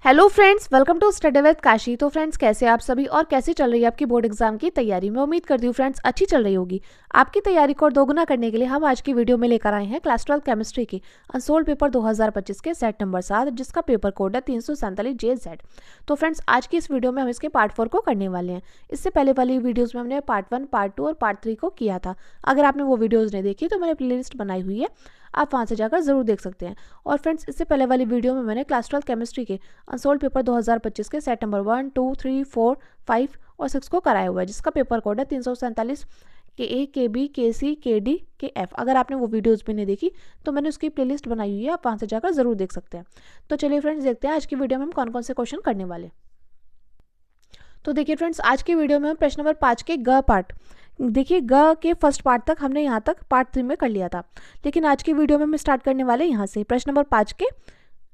Hello friends, welcome to study with Kashi. तो friends, कैसे आप सभी और कैसे चल रही है आपकी बोर्ड एग्जाम की तैयारी। मैं उम्मीद करती हूँ फ्रेंड्स अच्छी चल रही होगी। आपकी तैयारी को और दोगुना करने के लिए हम आज की वीडियो में लेकर आए हैं क्लास 12 केमिस्ट्री की अनसोल्ड पेपर 2025 के सेट नंबर 7, जिसका पेपर कोड है 347JZ। तो फ्रेंड्स, आज की इस वीडियो में हम इसके पार्ट 4 को करने वाले हैं। इससे पहले वाली वीडियोज में हमने पार्ट 1, पार्ट 2 और पार्ट 3 को किया था। अगर आपने वो वीडियोज नहीं देखी तो मैंने प्लेलिस्ट बनाई हुई है, आप वहाँ से जाकर जरूर देख सकते हैं। और फ्रेंड्स, इससे पहले वाली वीडियो में मैंने क्लास 12 केमिस्ट्री के अनसोल्ड पेपर 2025 के सेट नंबर 1, 2, 3, 4, 5 और 6 को कराया हुआ है, जिसका पेपर कोड है 347 KA, KB, KC, KD, KF। अगर आपने वो वीडियोस भी नहीं देखी तो मैंने उसकी प्लेलिस्ट बनाई हुई है, आप वहाँ से जाकर जरूर देख सकते हैं। तो चलिए फ्रेंड्स, देखते हैं आज की वीडियो में हम कौन कौन से क्वेश्चन करने वाले। तो देखिए फ्रेंड्स, आज की वीडियो में हम प्रश्न नंबर 5 के ग पार्ट, देखिए ग के फर्स्ट पार्ट तक हमने यहाँ तक पार्ट 3 में कर लिया था, लेकिन आज की वीडियो में हम स्टार्ट करने वाले यहाँ से प्रश्न नंबर 5 के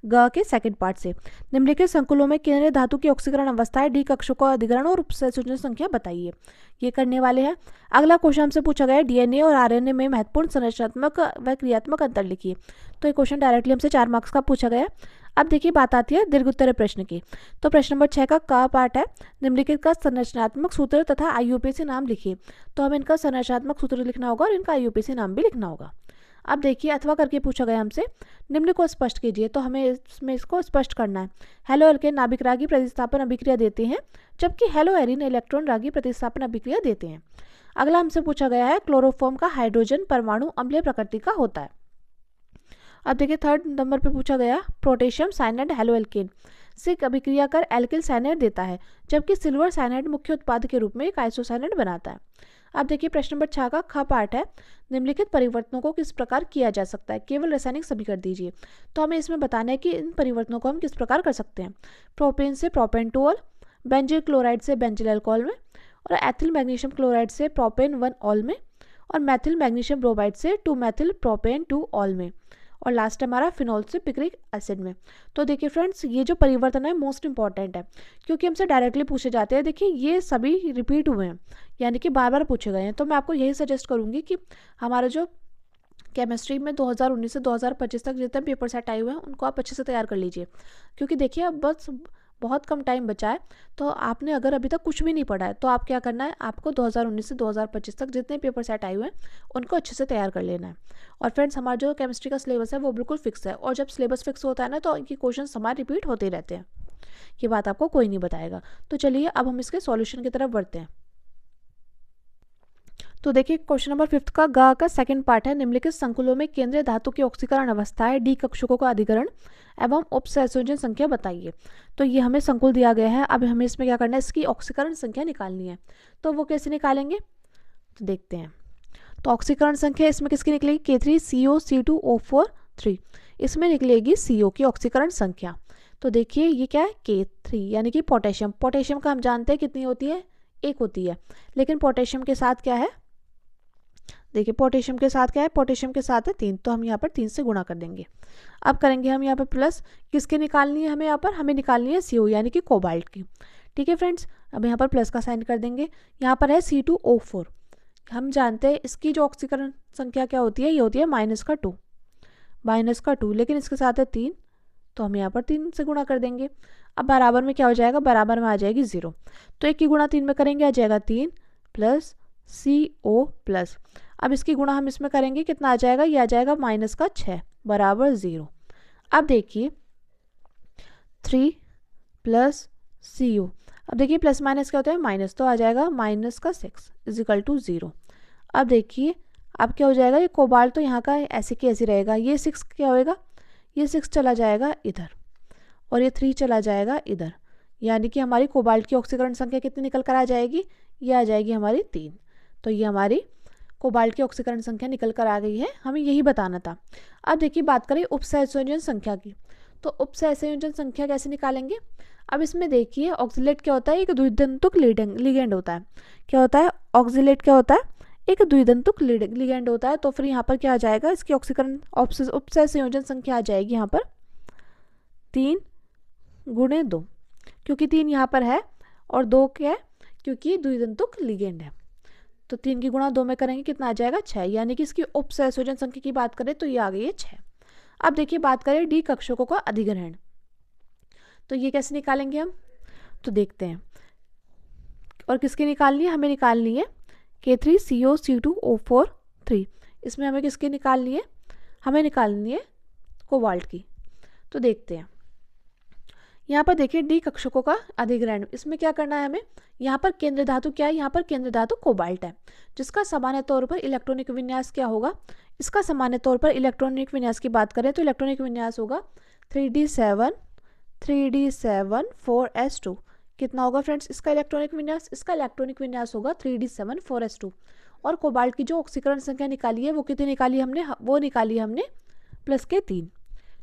ग के सेकंड पार्ट से। निम्नलिखित संकुलों में केंद्रीय धातु की ऑक्सीकरण अवस्था है, डी कक्षों का अधिकरण और उपसंयोजन संख्या बताइए। ये करने वाले हैं। अगला क्वेश्चन हमसे पूछा गया है डीएनए और आरएनए में महत्वपूर्ण संरचनात्मक व क्रियात्मक अंतर लिखिए। तो ये क्वेश्चन डायरेक्टली हमसे 4 मार्क्स का पूछा गया है। अब देखिए, बात आती है दीर्घ उत्तरीय प्रश्न की। तो प्रश्न नंबर 6 का पार्ट है, निम्नलिखित का संरचनात्मक सूत्र तथा आईयूपीएसी नाम लिखिए। तो हमें इनका संरचनात्मक सूत्र लिखना होगा और इनका आईयूपीएसी नाम भी लिखना होगा। अब देखिए, अथवा करके पूछा गया हमसे, निम्न को स्पष्ट कीजिए। तो हमें इसमें इसको स्पष्ट करना है। हेलो एल्केन नाभिक रागी प्रतिस्थापन अभिक्रिया देते हैं, जबकि हेलो एरिन इलेक्ट्रॉन रागी प्रतिस्थापन अभिक्रिया देते हैं। अगला हमसे पूछा गया है क्लोरोफॉर्म का हाइड्रोजन परमाणु अम्लीय प्रकृति का होता है। अब देखिए, थर्ड नंबर पे पूछा गया पोटेशियम साइनाइड हेलो एल्केन से अभिक्रिया कर एल्किल साइनाइड देता है, जबकि सिल्वर साइनाइड मुख्य उत्पाद के रूप में एक आइसोसाइनाइड बनाता है। अब देखिए, प्रश्न नंबर 6 का ख पार्ट है, निम्नलिखित परिवर्तनों को किस प्रकार किया जा सकता है, केवल रासायनिक समीकरण दीजिए। तो हमें इसमें बताना है कि इन परिवर्तनों को हम किस प्रकार कर सकते हैं। प्रोपेन से प्रोपेन-2-ऑल, बेंजील क्लोराइड से बेंजील अल्कोहल में, और एथिल मैग्नीशियम क्लोराइड से प्रोपेन-1-ऑल में, और मैथिल मैग्नीशियम ब्रोमाइड से 2-मेथिल प्रोपेन-2-ऑल में, और लास्ट हमारा फिनॉल से पिक्रिक एसिड में। तो देखिए फ्रेंड्स, ये जो परिवर्तन है मोस्ट इंपॉर्टेंट है, क्योंकि हमसे डायरेक्टली पूछे जाते हैं। देखिए, ये सभी रिपीट हुए हैं, यानी कि बार बार पूछे गए हैं। तो मैं आपको यही सजेस्ट करूंगी कि हमारा जो केमिस्ट्री में 2019 से 2025 तक जितने पेपर सेट आए हुए हैं उनको आप अच्छे से तैयार कर लीजिए, क्योंकि देखिए अब बस बहुत कम टाइम बचा है। तो आपने अगर अभी तक कुछ भी नहीं पढ़ा है तो आप क्या करना है, आपको 2019 से 2025 तक जितने पेपर सेट आए हुए हैं उनको अच्छे से तैयार कर लेना है। और फ्रेंड्स, हमारा जो केमिस्ट्री का सिलेबस है वो बिल्कुल फिक्स है, और जब सिलेबस फिक्स होता है ना तो ये क्वेश्चन हमारे रिपीट होते रहते हैं। ये बात आपको कोई नहीं बताएगा। तो चलिए अब हम इसके सॉल्यूशन की तरफ बढ़ते हैं। तो देखिए, क्वेश्चन नंबर 5 का ग का सेकंड पार्ट है, निम्नलिखित संकुलों में केंद्रीय धातु की ऑक्सीकरण अवस्था है, डी कक्षकों का अधिकरण एवं उपसंयोजन संख्या बताइए। तो ये हमें संकुल दिया गया है। अब हमें इसमें क्या करना है, इसकी ऑक्सीकरण संख्या निकालनी है। तो वो कैसे निकालेंगे, तो देखते हैं। तो ऑक्सीकरण संख्या इसमें किसकी निकलेगी, K3CO C2O4 3, इसमें निकलेगी CO की ऑक्सीकरण संख्या। तो देखिए, ये क्या है, K3 यानी कि पोटेशियम। पोटेशियम का हम जानते हैं कितनी होती है, 1 होती है, लेकिन पोटेशियम के साथ क्या है, देखिए पोटेशियम के साथ क्या है, पोटेशियम के साथ है 3, तो हम यहाँ पर 3 से गुणा कर देंगे। अब करेंगे हम यहाँ पर प्लस, किसकी निकालनी है हमें, यहाँ पर हमें निकालनी है CO यानी कि कोबाल्ट की। ठीक है फ्रेंड्स, अब यहाँ पर प्लस का साइन कर देंगे। यहाँ पर है C2O4, हम जानते हैं इसकी जो ऑक्सीकरण संख्या क्या होती है, ये होती है -2, लेकिन इसके साथ है 3, तो हम यहाँ पर 3 से गुणा कर देंगे। अब बराबर में क्या हो जाएगा, बराबर में आ जाएगी 0। तो 1 की गुणा 3 में करेंगे, आ जाएगा 3 प्लस CO प्लस। अब इसकी गुणा हम इसमें करेंगे, कितना आ जाएगा, ये आ जाएगा -6 बराबर 0। अब देखिए 3 प्लस CO, अब देखिए प्लस माइनस क्या होता है, माइनस, तो आ जाएगा -6 = 0। अब देखिए, अब क्या हो जाएगा, ये कोबाल्ट तो यहाँ का ऐसे की ऐसे रहेगा, ये 6 क्या होएगा, ये 6 चला जाएगा इधर, और ये 3 चला जाएगा इधर, यानी कि हमारी कोबाल्ट की ऑक्सीकरण संख्या कितनी निकल कर आ जाएगी, ये आ जाएगी हमारी 3। तो ये हमारी कोबाल्ट की ऑक्सीकरण संख्या निकल कर आ गई है, हमें यही बताना था। अब देखिए, बात करें उपसंयोजन संख्या की। तो उपसंयोजन संख्या कैसे निकालेंगे। अब इसमें देखिए, ऑक्सीलेट क्या होता है, एक द्विदंतुक लिगेंड होता है। क्या होता है, ऑक्सीलेट क्या होता है, एक द्विदंतुक लिगेंड होता है। तो फिर यहाँ पर क्या आ जाएगा, इसकी ऑक्सीकरण उपसंयोजन संख्या आ जाएगी यहाँ पर 3 × 2, क्योंकि 3 यहाँ पर है और 2 क्या है, क्योंकि द्विदंतुक लिगेंड है। तो 3 की गुणा 2 में करेंगे, कितना आ जाएगा 6, यानी कि इसकी उपसंयोजन संख्या की बात करें तो ये आ गई है 6। अब देखिए, बात करें डी कक्षकों का अधिग्रहण। तो ये कैसे निकालेंगे हम, तो देखते हैं। और किसकी निकालनी है, हमें निकालनी है K3CO CO2O4 3। इसमें हमें किसकी निकालनी है, हमें निकालनी है कोबाल्ट की। तो देखते हैं, यहाँ पर देखिए डी कक्षकों का अधिग्रहण। इसमें क्या करना है हमें, यहाँ पर केंद्र धातु क्या है, यहाँ पर केंद्र धातु कोबाल्ट है, जिसका सामान्य तौर पर इलेक्ट्रॉनिक विन्यास क्या होगा। इसका सामान्य तौर पर इलेक्ट्रॉनिक विन्यास की बात करें तो इलेक्ट्रॉनिक विन्यास होगा 3D7 4s2। कितना होगा फ्रेंड्स इसका इलेक्ट्रॉनिक विन्यास, इसका इलेक्ट्रॉनिक विन्यास होगा 3D7 4s2। और कोबाल्ट की जो ऑक्सीकरण संख्या निकाली है वो कितनी निकाली हमने, वो निकाली हमने +3।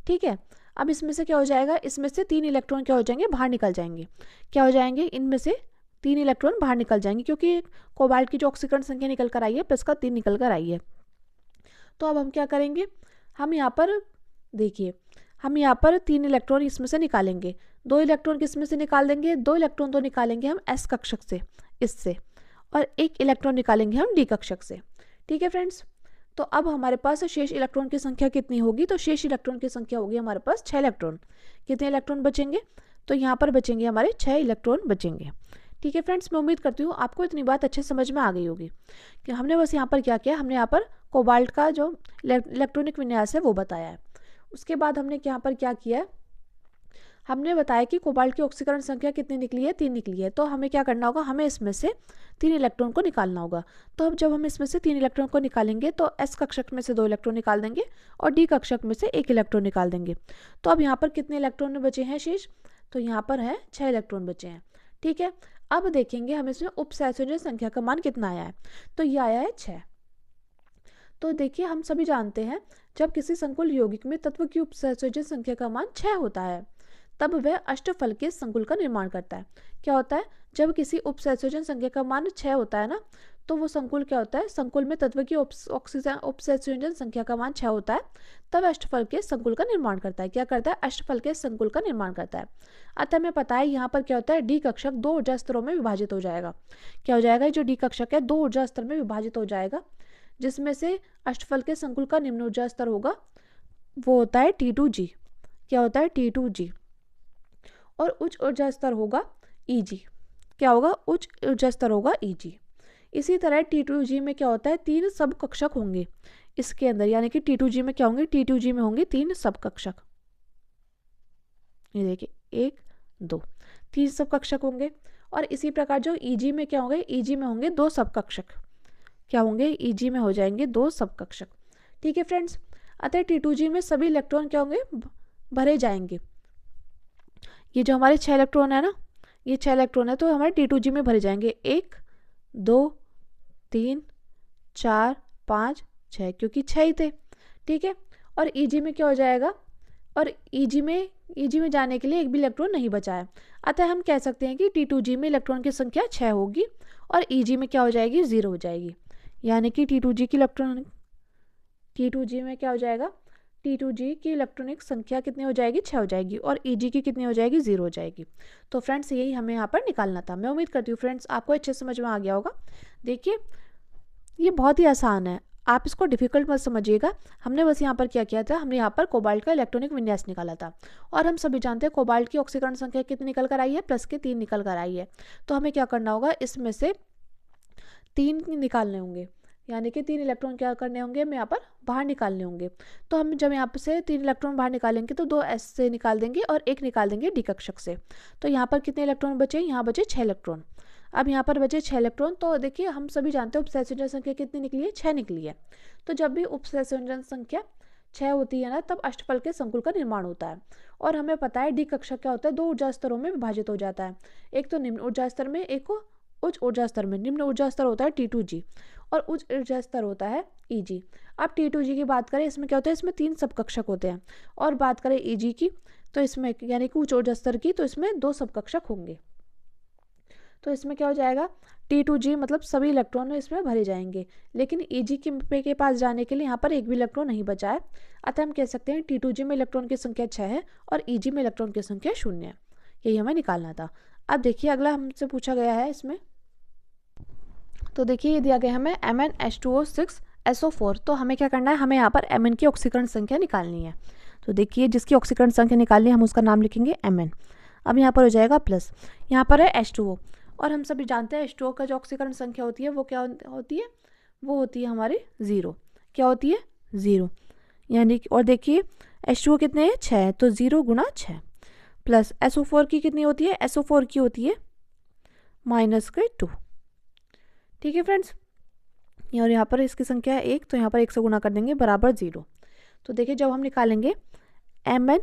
ठीक है, अब इसमें से क्या हो जाएगा, इसमें से 3 इलेक्ट्रॉन क्या हो जाएंगे, बाहर निकल जाएंगे। क्या हो जाएंगे, इनमें से 3 इलेक्ट्रॉन बाहर निकल जाएंगे, क्योंकि कोबाल्ट की जो ऑक्सीकरण संख्या निकल कर आई है +3 निकल कर आई है। तो अब हम क्या करेंगे, हम यहाँ पर देखिए, हम यहाँ पर 3 इलेक्ट्रॉन इसमें से निकालेंगे। 2 इलेक्ट्रॉन किसमें से निकाल देंगे, 2 इलेक्ट्रॉन तो निकालेंगे हम S कक्षक से, इससे, और 1 इलेक्ट्रॉन निकालेंगे हम D कक्षक से। ठीक है फ्रेंड्स, तो अब हमारे पास शेष इलेक्ट्रॉन की संख्या कितनी होगी, तो शेष इलेक्ट्रॉन की संख्या होगी हमारे पास 6 इलेक्ट्रॉन। कितने इलेक्ट्रॉन बचेंगे, तो यहाँ पर बचेंगे हमारे 6 इलेक्ट्रॉन बचेंगे। ठीक है फ्रेंड्स, मैं उम्मीद करती हूँ आपको इतनी बात अच्छे समझ में आ गई होगी कि हमने बस यहाँ पर क्या किया, हमने यहाँ पर कोबाल्ट का जो इलेक्ट्रॉनिक विन्यास है वो बताया है। उसके बाद हमने यहाँ पर क्या किया, हमने बताया कि कोबाल्ट की ऑक्सीकरण संख्या कितनी निकली है, 3 निकली है। तो हमें क्या करना होगा, हमें इसमें से 3 इलेक्ट्रॉन को निकालना होगा। तो अब जब हम इसमें से 3 इलेक्ट्रॉन को निकालेंगे तो S कक्षक में से 2 इलेक्ट्रॉन निकाल देंगे और D कक्षक में से 1 इलेक्ट्रॉन निकाल देंगे। तो अब यहाँ पर कितने इलेक्ट्रॉन बचे हैं शेष, तो यहाँ पर है 6 इलेक्ट्रॉन बचे हैं। ठीक है, अब देखेंगे हमें इसमें उपसंयोजन संख्या का मान कितना आया है, तो ये आया है 6। तो देखिए हम सभी जानते हैं जब किसी संकुल यौगिक में तत्व की उपसंयोजन संख्या का मान 6 होता है तब वह अष्टफल के संकुल का निर्माण करता है। क्या होता है, जब किसी उपसंयोजन संख्या का मान 6 होता है ना, तो वो संकुल क्या होता है, संकुल में तत्व की उपसंयोजन संख्या का मान 6 होता है, तब अष्टफल के संकुल का निर्माण करता है। क्या करता है, अष्टफल के संकुल का निर्माण करता है। अतः हमें पता है यहाँ पर क्या होता है, डी कक्षक 2 ऊर्जा स्तरों में विभाजित हो जाएगा। क्या हो जाएगा, जो डी कक्षक है 2 ऊर्जा स्तर में विभाजित हो जाएगा, जिसमें से अष्टफल के संकुल का निम्न ऊर्जा स्तर होगा वो होता है T2G। क्या होता है, T2G। और उच्च ऊर्जा स्तर होगा Eg। क्या होगा, उच्च ऊर्जा स्तर होगा Eg। इसी तरह T2G में क्या होता है, 3 सब कक्षक होंगे इसके अंदर, यानी कि T2G में क्या होंगे, T2G में होंगे 3 सब कक्षक। ये देखिए 1 2 3 सब कक्षक होंगे। और इसी प्रकार जो Eg में क्या होंगे, Eg में होंगे 2 सब कक्षक। क्या होंगे, Eg में हो जाएंगे 2 सब कक्षक। ठीक है फ्रेंड्स, अतः T2G में सभी इलेक्ट्रॉन क्या होंगे, भरे जाएंगे। ये जो हमारे 6 इलेक्ट्रॉन है ना, ये 6 इलेक्ट्रॉन है तो हमारे T2G में भरे जाएंगे 1 2 3 4 5 6, क्योंकि 6 ही थे। ठीक है, और Eg में क्या हो जाएगा, और Eg में जाने के लिए एक भी इलेक्ट्रॉन नहीं बचा है। अतः हम कह सकते हैं कि T2G में इलेक्ट्रॉन की संख्या 6 होगी और Eg में क्या हो जाएगी, 0 हो जाएगी। यानी कि T2G में क्या हो जाएगा, T2G की इलेक्ट्रॉनिक संख्या कितनी हो जाएगी, 6 हो जाएगी, और Eg की कितनी हो जाएगी, 0 हो जाएगी। तो फ्रेंड्स यही हमें यहाँ पर निकालना था। मैं उम्मीद करती हूँ फ्रेंड्स आपको अच्छे समझ में आ गया होगा। देखिए ये बहुत ही आसान है, आप इसको डिफिकल्ट मत समझिएगा। हमने बस यहाँ पर क्या किया था, हमने यहाँ पर कोबाल्ट का इलेक्ट्रॉनिक विन्यास निकाला था। और हम सभी जानते हैं कोबाल्ट की ऑक्सीकरण संख्या कितनी निकल कर आई है, +3 निकल कर आई है। तो हमें क्या करना होगा, इसमें से 3 निकालने होंगे, यानी कि 3 इलेक्ट्रॉन क्या करने होंगे, हमें यहाँ पर बाहर निकालने होंगे। तो हम जब यहाँ से 3 इलेक्ट्रॉन बाहर निकालेंगे तो 2 S से निकाल देंगे और 1 निकाल देंगे D कक्षक से। तो यहाँ पर कितने इलेक्ट्रॉन बचे, यहाँ बचे 6 इलेक्ट्रॉन। अब यहाँ पर बचे 6 इलेक्ट्रॉन। तो देखिए हम सभी जानते हैं उपसंयोजन संख्या कितनी निकली है, 6 निकली है। तो जब भी उपसंयोजन संख्या 6 होती है ना, तब अष्टफल के संकुल का निर्माण होता है। और हमें पता है D कक्षक क्या होता है, 2 ऊर्जा स्तरों में विभाजित हो जाता है, एक तो निम्न ऊर्जा स्तर में, एक को उच्च ऊर्जा स्तर में। निम्न ऊर्जा स्तर होता है T2G और उच्च ऊर्जा स्तर होता है Eg। अब T2G की बात करें, इसमें क्या होता है, इसमें 3 सब कक्षक होते हैं। और बात करें Eg की, तो इसमें यानी कि उच्च ऊर्जा स्तर की, तो इसमें 2 सब कक्षक होंगे। तो इसमें क्या हो जाएगा, T2G मतलब सभी इलेक्ट्रॉन इसमें भरे जाएंगे, लेकिन Eg के पास जाने के लिए यहाँ पर एक भी इलेक्ट्रॉन नहीं बचा है। अतः हम कह सकते हैं T2G में इलेक्ट्रॉन की संख्या 6 है और Eg में इलेक्ट्रॉन की संख्या 0 है। यही हमें निकालना था। अब देखिए अगला हमसे पूछा गया है इसमें, तो देखिए ये दिया गया हमें MnH2O6SO4। तो हमें क्या करना है, हमें यहाँ पर Mn की ऑक्सीकरण संख्या निकालनी है। तो देखिए जिसकी ऑक्सीकरण संख्या निकालनी है हम उसका नाम लिखेंगे Mn। अब यहाँ पर हो जाएगा प्लस, यहाँ पर है H2O, और हम सभी जानते हैं H2O का जो ऑक्सीकरण संख्या होती है वो क्या होती है, वो होती है हमारी 0। क्या होती है, 0। यानी कि और देखिए H2O कितने हैं, 6, तो 0 गुणा 6 प्लस SO4 की कितनी होती है, SO4 की होती है -2। ठीक है फ्रेंड्स, और यहाँ पर इसकी संख्या है 1, तो यहाँ पर 1 से गुणा कर देंगे बराबर 0। तो देखिए जब हम निकालेंगे Mn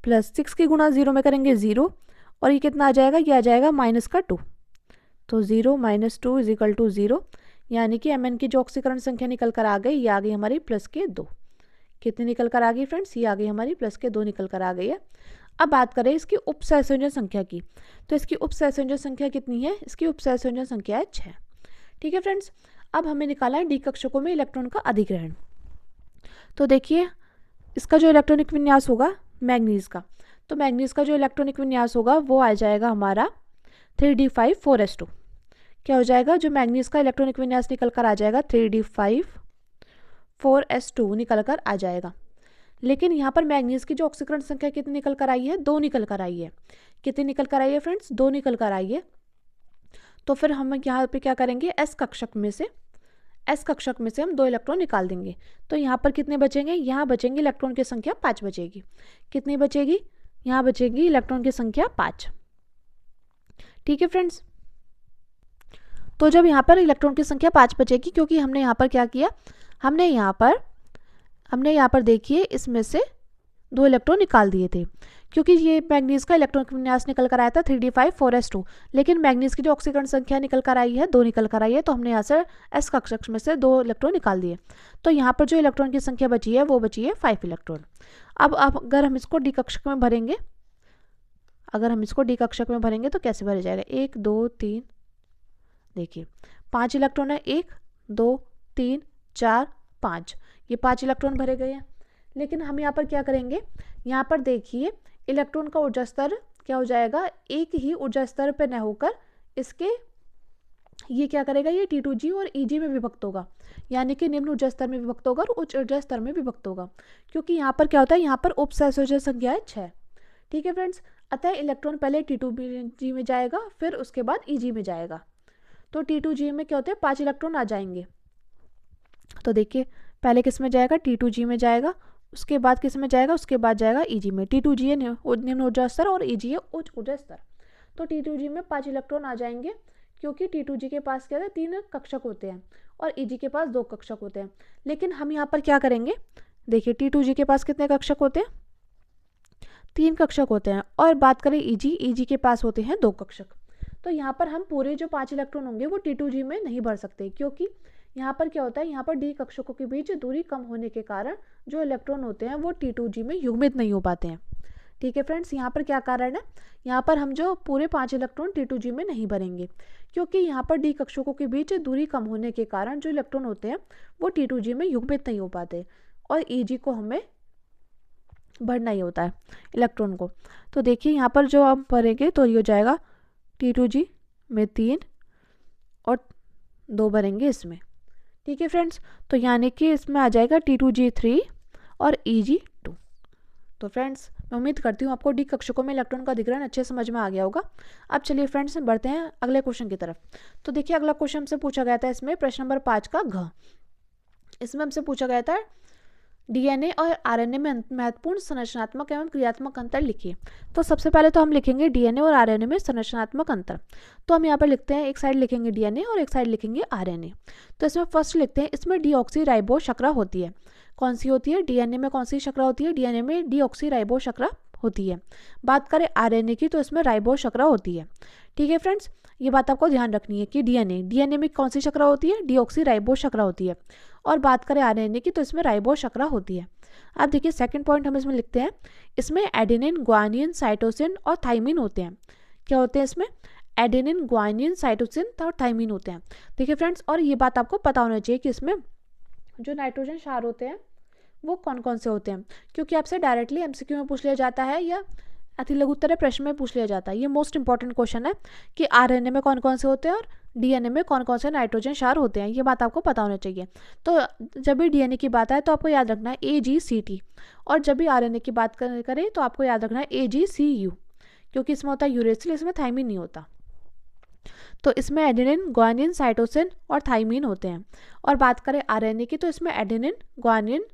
प्लस 6 की गुणा 0 में करेंगे 0, और ये कितना आ जाएगा, ये आ जाएगा -2। तो 0 - 2 = 0, यानी कि Mn की जो ऑक्सीकरण संख्या निकल कर आ गई, ये आ गई हमारी +2। कितनी निकल कर आ गई फ्रेंड्स, ये आ गई हमारी +2 निकल कर आ गई है। अब बात करें इसकी उपसहसंयोजन संख्या की, तो इसकी उपसहसंयोजन संख्या कितनी है, इसकी उपसहसंयोजन संख्या है 6। ठीक है फ्रेंड्स, अब हमें निकाला है डी कक्षकों में इलेक्ट्रॉन का अधिग्रहण। तो देखिए इसका जो इलेक्ट्रॉनिक विन्यास होगा मैग्नीज का, तो मैग्नीज का जो इलेक्ट्रॉनिक विन्यास होगा वो आ जाएगा हमारा 3d5 4s2। क्या हो जाएगा, जो मैग्नीज का इलेक्ट्रॉनिक विन्यास निकल कर आ जाएगा 3d5 4s2 निकल कर आ जाएगा। लेकिन यहाँ पर मैग्नीज की जो ऑक्सीकरण संख्या कितनी निकल कर आई है, 2 निकल कर आई है। कितनी निकल कर आई है फ्रेंड्स, 2 निकल कर आई है। तो फिर हम यहाँ पे क्या करेंगे, एस कक्षक में से हम 2 इलेक्ट्रॉन निकाल देंगे। तो यहाँ पर कितने बचेंगे, यहाँ बचेंगे इलेक्ट्रॉन की संख्या 5 बचेगी। कितनी बचेगी, यहाँ बचेगी इलेक्ट्रॉन की संख्या 5। ठीक है फ्रेंड्स, तो जब यहाँ पर इलेक्ट्रॉन की संख्या 5 बचेगी, क्योंकि हमने यहाँ पर क्या किया, हमने यहाँ पर देखिए इसमें से 2 इलेक्ट्रॉन निकाल दिए थे, क्योंकि ये मैग्नीज का इलेक्ट्रॉनिक विन्यास निकल कर आया था 3d5 4s2, लेकिन मैग्नीज की जो ऑक्सीकरण संख्या निकल कर आई है 2 निकल कर आई है, तो हमने यहाँ से एस कक्षक में से 2 इलेक्ट्रॉन निकाल दिए। तो यहाँ पर जो इलेक्ट्रॉन की संख्या बची है वो बची है 5 इलेक्ट्रॉन। अब अगर हम इसको डी कक्षक में भरेंगे, तो कैसे भरा जाएगा, 1 2 3, देखिए 5 इलेक्ट्रॉन है, 1 2 3 4 5, ये 5 इलेक्ट्रॉन भरे गए हैं। लेकिन हम यहाँ पर क्या करेंगे, यहाँ पर देखिए इलेक्ट्रॉन का ऊर्जा स्तर क्या हो जाएगा, एक ही ऊर्जा स्तर पर न होकर इसके ये क्या करेगा, ये T2G और EG में विभक्त होगा, यानी कि निम्न ऊर्जा स्तर में विभक्त होगा और उच्च ऊर्जा स्तर में विभक्त होगा। क्योंकि यहाँ पर क्या होता है, यहाँ पर उपसहसंयोजन संख्या है 6। ठीक है फ्रेंड्स, अतः इलेक्ट्रॉन पहले T2G में जाएगा, फिर उसके बाद EG में जाएगा। तो T2G में क्या होता है, 5 इलेक्ट्रॉन आ जाएंगे। तो देखिए पहले किस में जाएगा, T2G में जाएगा, उसके बाद किस में जाएगा, उसके बाद जाएगा EG में। T2G है निम्न ऊर्जा स्तर और EG है उच्च ऊर्जा स्तर। तो T2G में 5 इलेक्ट्रॉन आ जाएंगे, क्योंकि T2G के पास क्या है, 3 कक्षक होते हैं और EG के पास 2 कक्षक होते हैं। लेकिन हम यहाँ पर क्या करेंगे, देखिए T2G के पास कितने कक्षक होते हैं, 3 कक्षक होते हैं, और बात करें EG के पास होते हैं 2 कक्षक। तो यहाँ पर हम पूरे जो 5 इलेक्ट्रॉन होंगे वो T2G में नहीं भर सकते, क्योंकि यहाँ पर क्या होता है, यहाँ पर डी कक्षकों के बीच दूरी कम होने के कारण जो इलेक्ट्रॉन होते हैं वो T2G में युग्मित नहीं हो पाते हैं। ठीक है फ्रेंड्स, यहाँ पर क्या कारण है, यहाँ पर हम जो पूरे 5 इलेक्ट्रॉन T2G में नहीं भरेंगे, क्योंकि यहाँ पर डी कक्षकों के बीच दूरी कम होने के कारण जो इलेक्ट्रॉन होते हैं वो T2G में युग्मित नहीं हो पाते, और EG को हमें भरना ही होता है इलेक्ट्रॉन को। तो देखिए यहाँ पर जो हम भरेंगे तो ये हो जाएगा T2G में 3 और 2 भरेंगे इसमें। ठीक है फ्रेंड्स, तो यानी कि इसमें आ जाएगा T2G 3 और EG 2। तो फ्रेंड्स मैं उम्मीद करती हूँ आपको डी कक्षकों में इलेक्ट्रॉन का अधिग्रहण अच्छे समझ में आ गया होगा। अब चलिए फ्रेंड्स बढ़ते हैं अगले क्वेश्चन की तरफ। तो देखिए अगला क्वेश्चन हमसे पूछा गया था, इसमें प्रश्न नंबर 5 का घ, इसमें हमसे पूछा गया था DNA और RNA में महत्वपूर्ण संरचनात्मक एवं क्रियात्मक अंतर लिखिए। तो सबसे पहले तो हम लिखेंगे DNA और RNA में संरचनात्मक अंतर। तो हम यहाँ पर लिखते हैं, एक साइड लिखेंगे DNA और एक साइड लिखेंगे RNA। तो इसमें फर्स्ट लिखते हैं, इसमें डीऑक्सी श्रृंखला होती है। कौन सी होती है, DNA में कौन सी श्रृंखला होती है, DNA में डीऑक्सी श्रृंखला होती है। बात करें RNA की तो इसमें राइबो श्रृंखला होती है। ठीक है फ्रेंड्स, ये बात आपको ध्यान रखनी है कि DNA में कौन सी श्रृंखला होती है, डीऑक्सी राइबो श्रृंखला होती है। और बात करें RNA की तो इसमें राइबो श्रृंखला होती है। अब देखिए सेकंड पॉइंट हम इसमें लिखते हैं, इसमें एडेनिन, ग्वानिन, साइटोसिन और थाइमिन होते हैं। क्या होते हैं इसमें, एडेनिन, ग्वानिन, साइटोसिन और थाइमिन होते हैं। देखिए फ्रेंड्स, और ये बात आपको पता होना चाहिए कि इसमें जो नाइट्रोजन क्षार होते हैं वो कौन कौन से होते हैं, क्योंकि आपसे डायरेक्टली MCQ में पूछ लिया जाता है या अति लघुत्तरीय प्रश्न में पूछ लिया जाता है। ये मोस्ट इंपॉर्टेंट क्वेश्चन है कि RNA में कौन कौन से होते हैं और DNA में कौन कौन से नाइट्रोजन क्षार होते हैं, ये बात आपको पता होना चाहिए। तो जब भी DNA की बात आए तो आपको याद रखना है AGCT, और जब भी RNA की बात करें तो आपको याद रखना है AGCU, क्योंकि इसमें होता है यूरेसिल, इसमें थाइमिन नहीं होता। तो इसमें एडेनिन, ग्वानिन, साइटोसिन और थाइमिन होते हैं। और बात करें आरएनए की तो इसमें एडेनिन, ग्वानिन,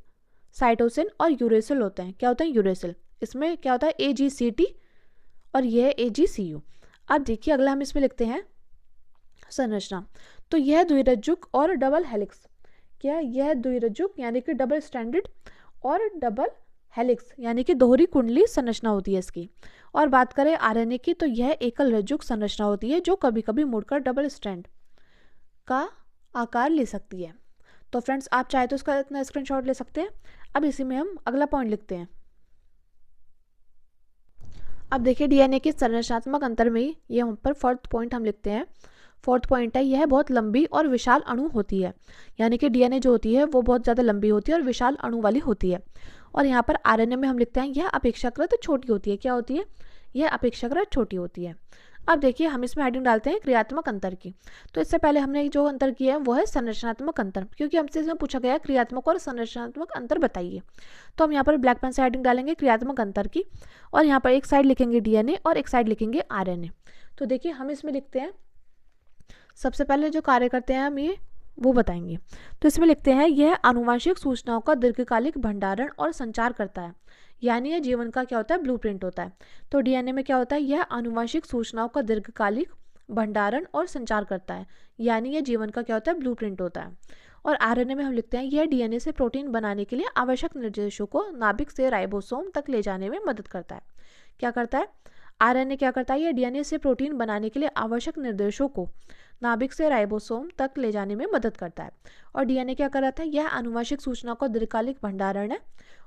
साइटोसिन और यूरेसिल होते हैं। क्या होता है? यूरेसिल। इसमें क्या होता है? AGCT और यह है AGCU। अब देखिए अगला हम इसमें लिखते हैं संरचना। तो यह द्विरज्जुक और डबल हेलिक्स, क्या यह द्विरज्जुक यानी कि डबल स्टैंडर्ड और डबल हेलिक्स यानी कि दोहरी कुंडली संरचना होती है इसकी। और बात करें आरएनए की तो यह एकल रज्जुक संरचना होती है जो कभी कभी मुड़कर डबल स्टैंड का आकार ले सकती है। तो फ्रेंड्स आप चाहे तो इसका इतना स्क्रीनशॉट ले सकते हैं। अब इसी में हम अगला पॉइंट लिखते हैं। अब देखिए डीएनए के संरचनात्मक अंतर में ये यहाँ पर फोर्थ पॉइंट हम लिखते हैं। फोर्थ पॉइंट है यह बहुत लंबी और विशाल अणु होती है, यानी कि डीएनए जो होती है वो बहुत ज़्यादा लंबी होती है और विशाल अणु वाली होती है। और यहाँ पर आरएनए में हम लिखते हैं यह अपेक्षाकृत छोटी होती है। क्या होती है? यह अपेक्षाकृत छोटी होती है। अब देखिए हम इसमें हेडिंग डालते हैं क्रियात्मक अंतर की। तो इससे पहले हमने जो अंतर किया है वो है संरचनात्मक अंतर, क्योंकि हमसे इसमें पूछा गया है क्रियात्मक और संरचनात्मक अंतर बताइए। तो हम यहाँ पर ब्लैक पेन से हेडिंग डालेंगे क्रियात्मक अंतर की, और यहाँ पर एक साइड लिखेंगे डीएनए और एक साइड लिखेंगे आरएनए। तो देखिए हम इसमें लिखते हैं, सबसे पहले जो कार्य करते हैं हम ये वो बताएंगे। तो इसमें लिखते हैं यह आनुवंशिक सूचनाओं का दीर्घकालिक भंडारण और संचार करता है, यानी यह जीवन का क्या होता है? ब्लूप्रिंट होता है। तो डीएनए में क्या होता है? यह आनुवंशिक सूचनाओं का दीर्घकालिक भंडारण और संचार करता है, यानी यह जीवन का क्या होता है? ब्लूप्रिंट होता है। और आरएनए में हम लिखते हैं यह डीएनए से प्रोटीन बनाने के लिए आवश्यक निर्देशों को नाभिक से राइबोसोम तक ले जाने में मदद करता है। क्या करता है? आरएनए क्या करता है? यह डीएनए से प्रोटीन बनाने के लिए आवश्यक निर्देशों को नाभिक से राइबोसोम तक ले जाने में मदद करता है। और डीएनए क्या कर रहा था? यह आनुवंशिक सूचनाओं का दीर्घकालिक भंडारण है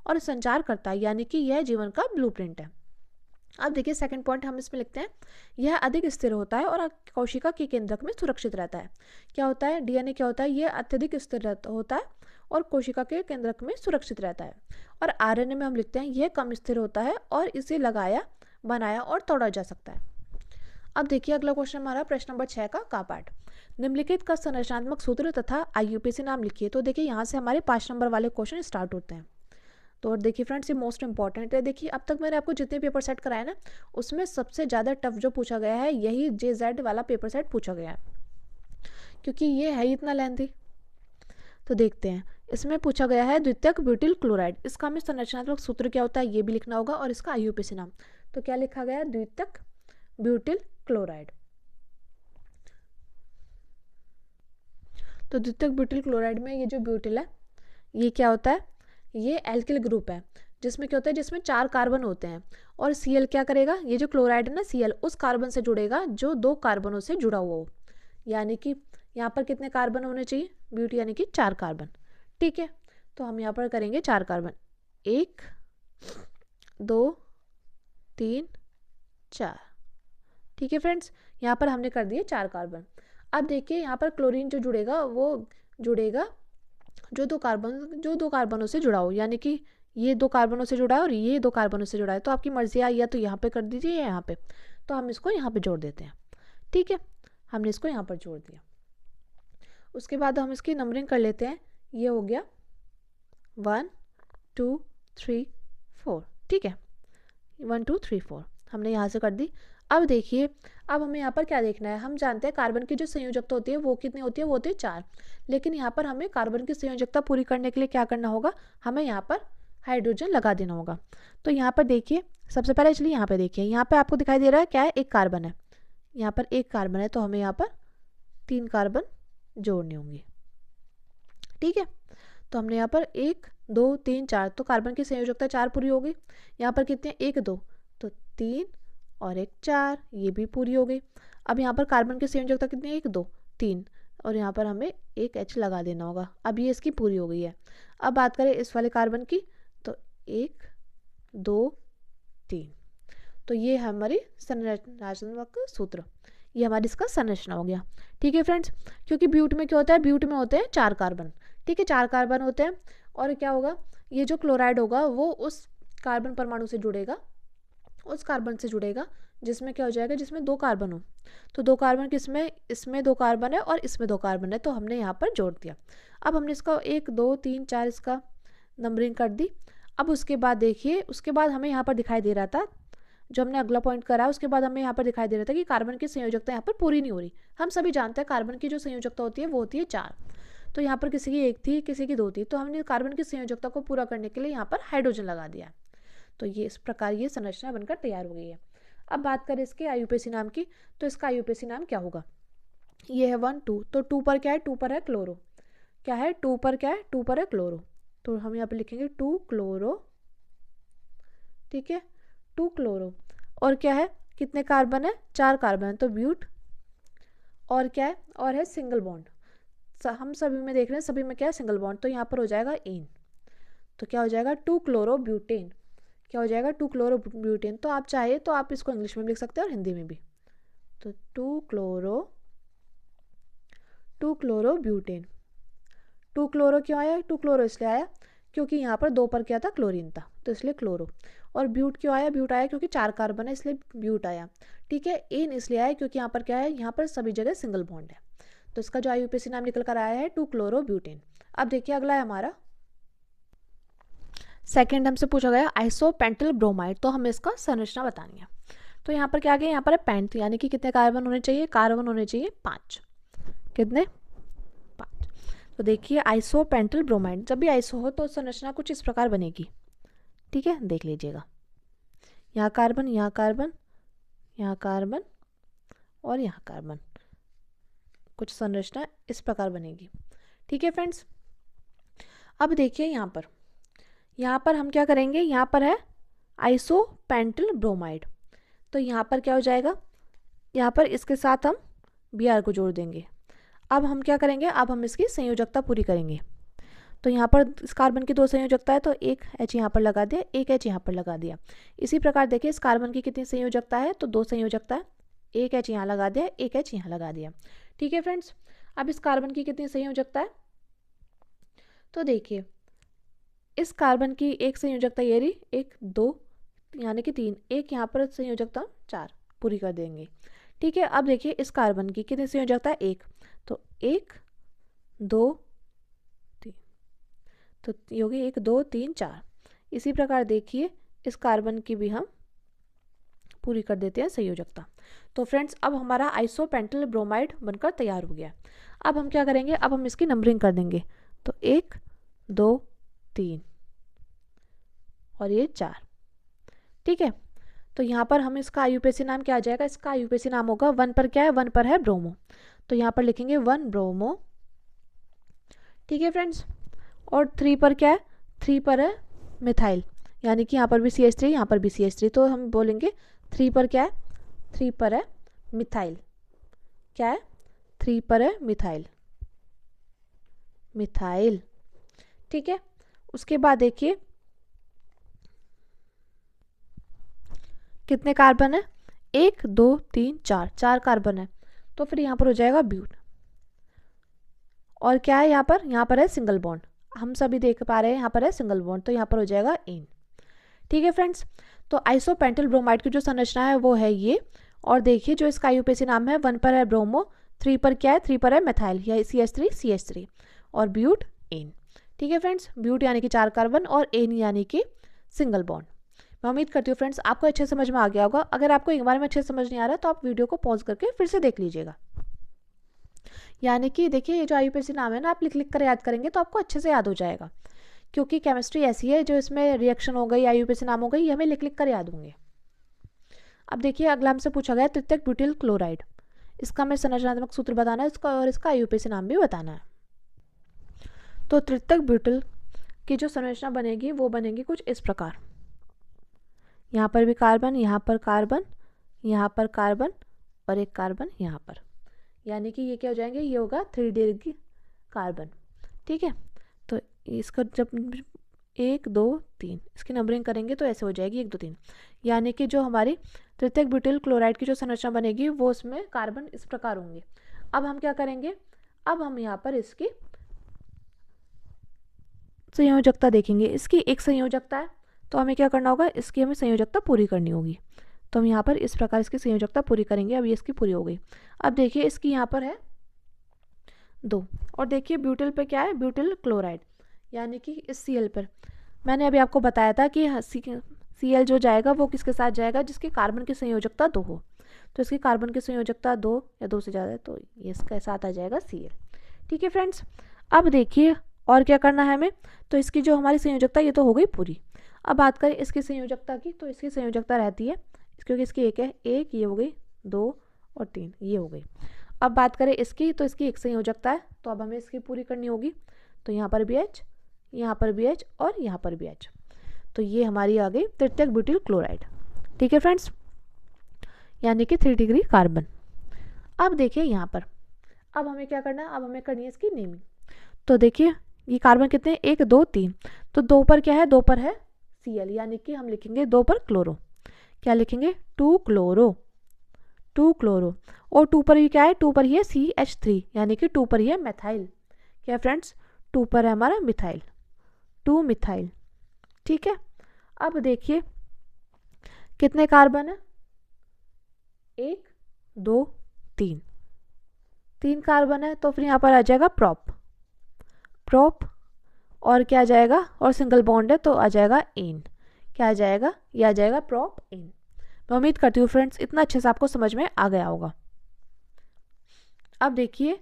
और संचार करता है, यानी कि यह जीवन का ब्लूप्रिंट है। अब देखिए सेकंड पॉइंट हम इसमें लिखते हैं यह अधिक स्थिर होता है और कोशिका के केंद्रक में सुरक्षित रहता है। क्या होता है? डीएनए क्या होता है? यह अत्यधिक स्थिर होता है और कोशिका के केंद्रक में सुरक्षित रहता है। और आरएनए में हम लिखते हैं यह कम स्थिर होता है और इसे लगाया, बनाया और तोड़ा जा सकता है। अब देखिए अगला क्वेश्चन हमारा प्रश्न नंबर 6 का पार्ट। निम्नलिखित का संरचनात्मक सूत्र तथा IUPAC नाम लिखिए। तो देखिए यहाँ से हमारे 5 नंबर वाले क्वेश्चन स्टार्ट होते हैं। तो देखिए फ्रेंड्स ये मोस्ट इंपॉर्टेंट है। देखिए अब तक मैंने आपको जितने पेपर सेट कराए ना उसमें सबसे ज़्यादा टफ जो पूछा गया है यही JZ वाला पेपर सेट पूछा गया है, क्योंकि ये है ही इतना लेंथी। तो देखते हैं इसमें पूछा गया है द्वितीयक ब्यूटिल क्लोराइड, इसका हमें संरचनात्मक सूत्र क्या होता है ये भी लिखना होगा और इसका IUPAC नाम। तो क्या लिखा गया? द्वितीयक ब्यूटिल क्लोराइड। तो द्वितीयक ब्यूटिल क्लोराइड में ये जो ब्यूटिल है ये क्या होता है? ये एल्किल ग्रुप है, जिसमें क्या होता है? जिसमें 4 कार्बन होते हैं। और Cl क्या करेगा? ये जो क्लोराइड है ना Cl उस कार्बन से जुड़ेगा जो 2 कार्बनों से जुड़ा हुआ हो, यानी कि यहाँ पर कितने कार्बन होने चाहिए? ब्यूटी यानी कि 4 कार्बन। ठीक है, तो हम यहाँ पर करेंगे 4 कार्बन, 1 2 3 4। ठीक है फ्रेंड्स, यहाँ पर हमने कर दिए 4 कार्बन। अब देखिए यहाँ पर क्लोरीन जो जुड़ेगा वो जुड़ेगा जो 2 कार्बनों से जुड़ा हो, यानी कि ये 2 कार्बनों से जुड़ा है और ये 2 कार्बनों से जुड़ा है। तो आपकी मर्जी है या तो यहाँ पे कर दीजिए या यहाँ पे। तो हम इसको यहाँ पे जोड़ देते हैं। ठीक है, हमने इसको यहाँ पर जोड़ दिया। उसके बाद हम इसकी नंबरिंग कर लेते हैं। ये हो गया 1 2 3 4। ठीक है, 1 2 3 4 हमने यहाँ से कर दी। अब देखिए अब हमें यहाँ पर क्या देखना है? हम जानते हैं कार्बन की जो संयोजकता होती है वो कितनी होती है? वो होती है 4। लेकिन यहाँ पर हमें कार्बन की संयोजकता पूरी करने के लिए क्या करना होगा? हमें यहाँ पर हाइड्रोजन लगा देना होगा। तो यहाँ पर देखिए सबसे पहले चलिए यहाँ पे देखिए, यहाँ पे आपको दिखाई दे रहा है क्या है? एक कार्बन है, यहाँ पर एक कार्बन है, तो हमें यहाँ पर 3 कार्बन जोड़ने होंगे। ठीक है, तो हमने यहाँ पर 1 2 3 4, तो कार्बन की संयोजकता 4 पूरी हो गई। यहाँ पर कितने? 1 2, तो 3 और 1 4, ये भी पूरी हो गई। अब यहाँ पर कार्बन की संयोजकता कितनी है? 1 2 3, और यहाँ पर हमें एक H लगा देना होगा। अब ये इसकी पूरी हो गई है। अब बात करें इस वाले कार्बन की, तो 1 2 3, तो ये है हमारी संरचनात्मक सूत्र, ये हमारी इसका संरचना हो गया। ठीक है फ्रेंड्स, क्योंकि ब्यूट में क्या होता है? ब्यूट में होते हैं 4 कार्बन। ठीक है, 4 कार्बन होते हैं। और क्या होगा? ये जो क्लोराइड होगा वो उस कार्बन परमाणु से जुड़ेगा, उस कार्बन से जुड़ेगा जिसमें क्या हो जाएगा? जिसमें 2 कार्बन हो। तो 2 कार्बन किसमें? इसमें 2 कार्बन है और इसमें 2 कार्बन है, तो हमने यहाँ पर जोड़ दिया। अब हमने इसका 1 2 3 4 इसका नंबरिंग कर दी। अब उसके बाद देखिए, उसके बाद हमें यहाँ पर दिखाई दे रहा था जो हमने अगला पॉइंट करा उसके बाद हमें यहाँ पर दिखाई दे रहा था कि कार्बन की संयोजकता यहाँ पर पूरी नहीं हो रही। हम सभी जानते हैं कार्बन की जो संयोजकता होती है वो होती है 4। तो यहाँ पर किसी की 1 थी, किसी की 2 थी, तो हमने कार्बन की संयोजकता को पूरा करने के लिए यहाँ पर हाइड्रोजन लगा दिया। तो ये इस प्रकार ये संरचना बनकर तैयार हो गई है। अब बात करें इसके आईयूपीएसी नाम की, तो इसका आईयूपीएसी नाम क्या होगा? ये है 1 2, तो 2 पर क्या है? 2 पर है क्लोरो। क्या है? 2 पर क्या है? 2 पर है क्लोरो। तो हम यहाँ पे लिखेंगे 2 क्लोरो, ठीक है, 2 क्लोरो। और क्या है? कितने कार्बन है? 4 कार्बन है, तो ब्यूट। और क्या है? और है सिंगल बॉन्ड। हम सभी में देख रहे हैं, सभी में क्या है? सिंगल बॉन्ड, तो यहाँ पर हो जाएगा एन। तो क्या हो जाएगा? 2 क्लोरो ब्यूटेन। क्या हो जाएगा? 2 क्लोरो ब्यूटेन। तो आप चाहे तो आप इसको इंग्लिश में भी लिख सकते हैं और हिंदी में भी। तो 2 क्लोरो ब्यूटेन। 2 क्लोरो क्यों आया? 2 क्लोरो इसलिए आया क्योंकि यहाँ पर 2 पर क्या था? क्लोरीन था, तो इसलिए क्लोरो। और ब्यूट क्यों आया? ब्यूट आया क्योंकि 4 कार्बन है, इसलिए ब्यूट आया, ठीक है। एन इसलिए आया क्योंकि यहाँ पर क्या है? यहाँ पर सभी जगह सिंगल बॉन्ड है। तो इसका जो आईयूपीएसी नाम निकल कर आया है 2 क्लोरो ब्यूटेन। अब देखिए अगला है हमारा सेकेंड, हमसे पूछा गया आइसोपेंटिल ब्रोमाइड। तो हमें इसका संरचना बतानी है। तो यहाँ पर क्या आ गया? यहाँ पर है पेंट, यानी कि कितने कार्बन होने चाहिए? कार्बन होने चाहिए 5। कितने? 5। तो देखिए आइसोपेंटिल ब्रोमाइड, जब भी आइसो हो तो संरचना कुछ इस प्रकार बनेगी, ठीक है, देख लीजिएगा। यहाँ कार्बन, यहाँ कार्बन, यहाँ कार्बन और यहाँ कार्बन, कुछ संरचना इस प्रकार बनेगी, ठीक है फ्रेंड्स। अब देखिए यहाँ पर हम क्या करेंगे? यहाँ पर है आइसोपेंटिल ब्रोमाइड, तो यहाँ पर क्या हो जाएगा? यहाँ पर इसके साथ हम Br को जोड़ देंगे। अब हम क्या करेंगे? अब हम इसकी संयोजकता पूरी करेंगे। तो यहाँ पर इस कार्बन की 2 संयोजकता है, तो एक H यहाँ पर लगा दिया, एक H यहाँ पर लगा दिया। इसी प्रकार देखिए इस कार्बन की कितनी संयोजकता है? तो 2 संयोजकता है, एक H यहाँ लगा दिया, एक H यहाँ लगा दिया, ठीक है फ्रेंड्स। अब इस कार्बन की कितनी संयोजकता है? तो देखिए इस कार्बन की एक संयोजकता ये रही, 1 2 यानी कि 3, एक यहाँ पर संयोजकता 4 पूरी कर देंगे, ठीक है। अब देखिए इस कार्बन की कितनी संयोजकता है? 1, तो 1 2 3, तो ये होगी 1 2 3 4। इसी प्रकार देखिए इस कार्बन की भी हम पूरी कर देते हैं संयोजकता। तो फ्रेंड्स अब हमारा आइसोपेंटिल ब्रोमाइड बनकर तैयार हो गया। अब हम क्या करेंगे? अब हम इसकी नंबरिंग कर देंगे। तो 1 2 3 और ये 4, ठीक है। तो यहाँ पर हम इसका आईयूपीएसी नाम क्या आ जाएगा? इसका आईयूपीएसी नाम होगा 1 पर क्या है? 1 पर है ब्रोमो, तो यहाँ पर लिखेंगे 1 ब्रोमो, ठीक है फ्रेंड्स। और 3 पर क्या है? 3 पर है मिथाइल, यानी कि यहाँ पर भी CH3, यहाँ पर भी CH3, तो हम बोलेंगे 3 पर क्या है? 3 पर है मिथाइल। क्या है? 3 पर है मिथाइल, मिथाइल, ठीक है। उसके बाद देखिए कितने कार्बन है? 1 2 3 4, 4 कार्बन है, तो फिर यहाँ पर हो जाएगा ब्यूट। और क्या है यहाँ पर? यहाँ पर है सिंगल बॉन्ड, हम सभी देख पा रहे हैं यहाँ पर है सिंगल बॉन्ड, तो यहाँ पर हो जाएगा एन, ठीक है फ्रेंड्स। तो आइसोपेंटिल ब्रोमाइड की जो संरचना है वो है ये। और देखिए जो इसका आईयूपीएसी नाम है 1 पर है ब्रोमो, 3 पर क्या है? 3 पर है मेथाइल या CH3 और ब्यूट एन, ठीक है फ्रेंड्स। ब्यूट यानी कि 4 कार्बन और एन यानी कि सिंगल बॉन्ड। मैं उम्मीद करती हूँ फ्रेंड्स आपको अच्छे समझ में आ गया होगा। अगर आपको एक बार में अच्छे समझ नहीं आ रहा तो आप वीडियो को पॉज करके फिर से देख लीजिएगा। यानी कि देखिए ये जो आईयूपीएसी नाम है ना, आप लिख कर याद करेंगे तो आपको अच्छे से याद हो जाएगा, क्योंकि केमिस्ट्री ऐसी है जो इसमें रिएक्शन हो गई, आईयूपीएसी नाम हो गई, ये हमें लिख कर याद होंगे। अब देखिए अगला हमसे पूछा गया तृतीयक ब्यूटिल क्लोराइड। इसका हमें संरचनात्मक सूत्र बताना है इसका, और इसका आईयूपीएसी नाम भी बताना है। तो तृतीयक ब्यूटिल की जो संरचना बनेगी वो बनेगी कुछ इस प्रकार। यहाँ पर भी कार्बन, यहाँ पर कार्बन, यहाँ पर कार्बन और एक कार्बन यहाँ पर, यानी कि ये क्या हो जाएंगे? ये होगा 3 दीर्घ कार्बन, ठीक है। तो इसका जब 1 2 3 इसकी नंबरिंग करेंगे तो ऐसे हो जाएगी 1 2 3, यानी कि जो हमारी तृतीयक ब्यूटिल क्लोराइड की जो संरचना बनेगी वो उसमें कार्बन इस प्रकार होंगे। अब हम क्या करेंगे? अब हम यहाँ पर इसकी संयोजकता देखेंगे। इसकी एक संयोजकता है, तो हमें क्या करना होगा? इसकी हमें संयोजकता पूरी करनी होगी। तो हम यहाँ पर इस प्रकार इसकी संयोजकता पूरी करेंगे। अब ये इसकी पूरी हो गई। अब देखिए इसकी यहाँ पर है 2, और देखिए ब्यूटिल पे क्या है? ब्यूटिल क्लोराइड, यानी कि इस Cl पर मैंने अभी आपको बताया था कि Cl जो जाएगा वो किसके साथ जाएगा, जिसकी कार्बन की संयोजकता 2 हो। तो इसकी कार्बन की संयोजकता 2 या 2 से ज़्यादा है तो ये इसके साथ आ जाएगा Cl। ठीक है फ्रेंड्स, अब देखिए और क्या करना है हमें। तो इसकी जो हमारी संयोजकता ये तो हो गई पूरी। अब बात करें इसकी संयोजकता की, तो इसकी संयोजकता रहती है, क्योंकि इसकी एक है, एक ये हो गई, 2 और 3 ये हो गई। अब बात करें इसकी, तो इसकी एक संयोजकता है, तो अब हमें इसकी पूरी करनी होगी। तो यहाँ पर भी H, यहाँ पर भी H और यहाँ पर भी H, तो ये हमारी आ गई तृतीयक ब्यूटिल क्लोराइड। ठीक है फ्रेंड्स, यानी कि 3 डिग्री कार्बन। अब देखिए यहाँ पर, अब हमें क्या करना है, अब हमें करनी है इसकी नेमिंग। तो देखिए ये कार्बन कितने हैं, 1 2 3, तो 2 पर क्या है, 2 पर है Cl, यानी कि हम लिखेंगे 2 पर क्लोरो। क्या लिखेंगे, 2 क्लोरो, 2 क्लोरो। और 2 पर ही क्या है, 2 पर ही है CH3, यानी कि 2 पर ही है मिथाइल। क्या फ्रेंड्स, 2 पर है हमारा मिथाइल, 2 मिथाइल। ठीक है, अब देखिए कितने कार्बन है, 1 2 3, 3 कार्बन है, तो फिर यहाँ पर आ जाएगा प्रोप, प्रोप, और क्या आ जाएगा, और सिंगल बॉन्ड है तो आ जाएगा एन। क्या आ जाएगा, ये आ जाएगा प्रोप एन। मैं उम्मीद करती हूँ फ्रेंड्स इतना अच्छे से आपको समझ में आ गया होगा। अब देखिए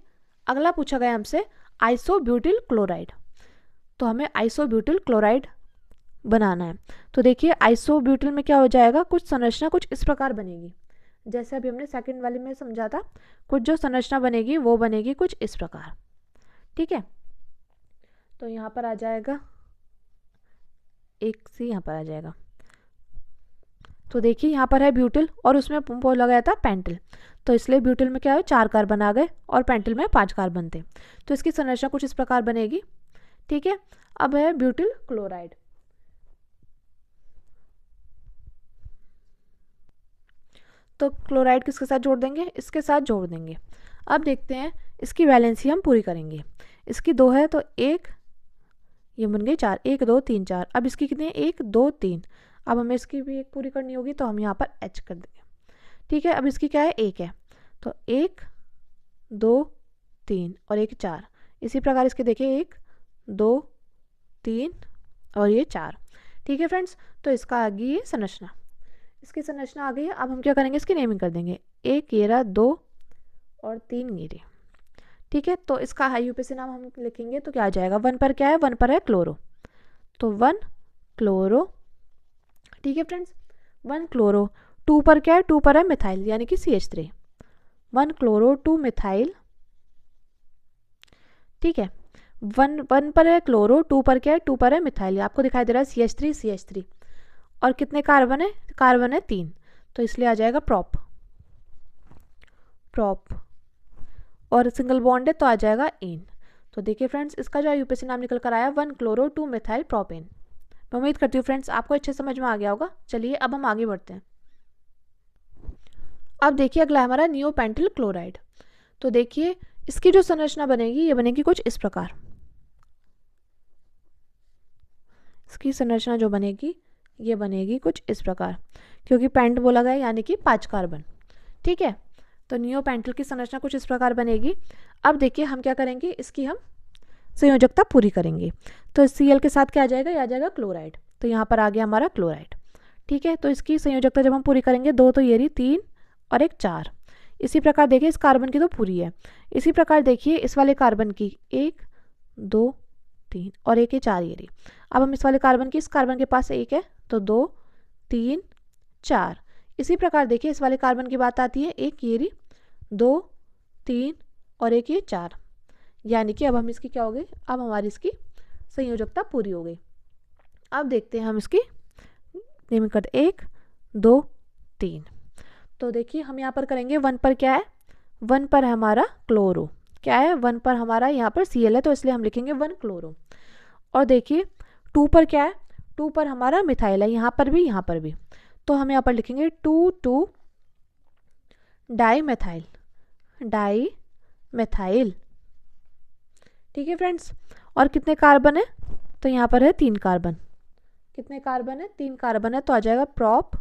अगला पूछा गया हमसे आइसोब्यूटिल क्लोराइड, तो हमें आइसोब्यूटिल क्लोराइड बनाना है। तो देखिए आइसोब्यूटिल में क्या हो जाएगा, कुछ संरचना कुछ इस प्रकार बनेगी, जैसे अभी हमने सेकंड वाले में समझा था, कुछ जो संरचना बनेगी वो बनेगी कुछ इस प्रकार। ठीक है, तो यहाँ पर आ जाएगा एक सी, यहाँ पर आ जाएगा। तो देखिए यहाँ पर है ब्यूटिल और उसमें वो लगाया था पेंटिल, तो इसलिए ब्यूटिल में क्या है 4 कार्बन आ गए और पेंटिल में 5 कार्बन थे, तो इसकी संरचना कुछ इस प्रकार बनेगी। ठीक है, अब है ब्यूटिल क्लोराइड। तो क्लोराइड किसके साथ जोड़ देंगे, इसके साथ जोड़ देंगे। अब देखते हैं इसकी वैलेंसी हम पूरी करेंगे। इसकी 2 है तो 1, ये बन गई 4, 1 2 3 4। अब इसकी कितनी है, 1 2 3। अब हमें इसकी भी एक पूरी करनी होगी, तो हम यहाँ पर H कर देंगे। ठीक है, अब इसकी क्या है, 1 है, तो 1 2 3 और 1 4। इसी प्रकार इसके देखिए 1 2 3 और ये 4। ठीक है फ्रेंड्स, तो इसका आ गई ये संरचना, इसकी संरचना आ गई है। अब हम क्या करेंगे, इसकी नेमिंग कर देंगे, 1 ये रहा, 2 और 3 ये रहे। ठीक है, तो इसका IUPAC नाम हम लिखेंगे तो क्या आ जाएगा, 1 पर क्या है, 1 पर है क्लोरो, तो 1 क्लोरो। ठीक है फ्रेंड्स, 1 क्लोरो। 2 पर क्या है, 2 पर है मिथाइल, यानी कि CH3, 1 क्लोरो 2 मिथाइल। ठीक है, 1 पर है क्लोरो, 2 पर क्या है, 2 पर है मिथाइल, आपको दिखाई दे रहा है CH3 CH3। और कितने कार्बन है, कार्बन है 3, तो इसलिए आ जाएगा प्रोप, प्रोप, और सिंगल बॉन्ड है तो आ जाएगा एन। तो देखिए फ्रेंड्स इसका जो IUPAC नाम निकल कर आया 1 क्लोरो 2 मिथाइल प्रोपेन। मैं उम्मीद करती हूँ फ्रेंड्स आपको अच्छे समझ में आ गया होगा। चलिए अब हम आगे बढ़ते हैं। अब देखिए अगला हमारा नियोपेंटिल क्लोराइड। तो देखिए इसकी जो संरचना बनेगी ये बनेगी कुछ इस प्रकार, इसकी संरचना जो बनेगी ये बनेगी कुछ इस प्रकार, क्योंकि पेंट बोला गया यानी कि 5 कार्बन। ठीक है, तो नियोपेंटिल की संरचना कुछ इस प्रकार बनेगी। अब देखिए हम क्या करेंगे, इसकी हम संयोजकता पूरी करेंगे। तो Cl के साथ क्या आ जाएगा, आ जाएगा क्लोराइड, तो यहाँ पर आ गया हमारा क्लोराइड। ठीक है, तो इसकी संयोजकता जब हम पूरी करेंगे 2 तो ये रही 3 और 1 4। इसी प्रकार देखिए इस कार्बन की तो पूरी है, इसी प्रकार देखिए इस वाले कार्बन की 1 2 3 और 1 4 ये रही। अब हम इस वाले कार्बन की, इस कार्बन के पास 1 है तो 2 3 4। इसी प्रकार देखिए इस वाले कार्बन की बात आती है, 1 ये रही, 2 3 और 1 ये 4, यानी कि अब हम इसकी क्या हो गई, अब हमारी इसकी संयोजकता पूरी हो गई। अब देखते हैं हम इसकी नेमिंग करते, 1 2 3। तो देखिए हम यहाँ पर करेंगे 1 पर क्या है, 1 पर है हमारा क्लोरो, क्या है 1 पर हमारा यहाँ पर Cl है तो इसलिए हम लिखेंगे 1 क्लोरो। और देखिए 2 पर क्या है, 2 पर हमारा मिथाइल है, यहाँ पर भी, तो हम यहाँ पर लिखेंगे 2 2 डाई मेथाइल, डाई मेथाइल। ठीक है फ्रेंड्स, और कितने कार्बन है, तो यहाँ पर है 3 कार्बन। कितने कार्बन है, 3 कार्बन है, तो आ जाएगा प्रोप